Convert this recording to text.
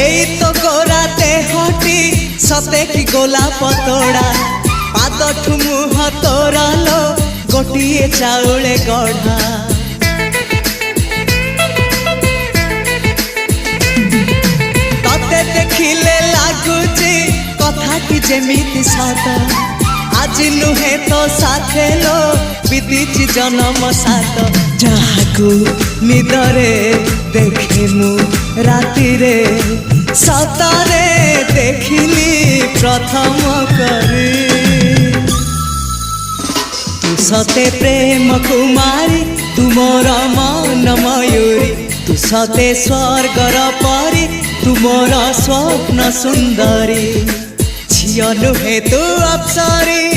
एई तो गोरा देहटी सते कि गोलाप तोड़ा पाद मुह तोरा लो गोटिए चाउले गढ़ा तते देखिले लागुची कथाटी जेमिति सत आज नुहे तो साथे लो बीतीची जन्म सात जहाकू निदरे देखे मु राति रे सतरे देखिली प्रथम करी तू सते प्रेम कुमारी तू मोर मन मयूरी तू सते स्वर्गर परी तू मोर स्वप्न सुंदरी झियो नुहे तू अप्सरी।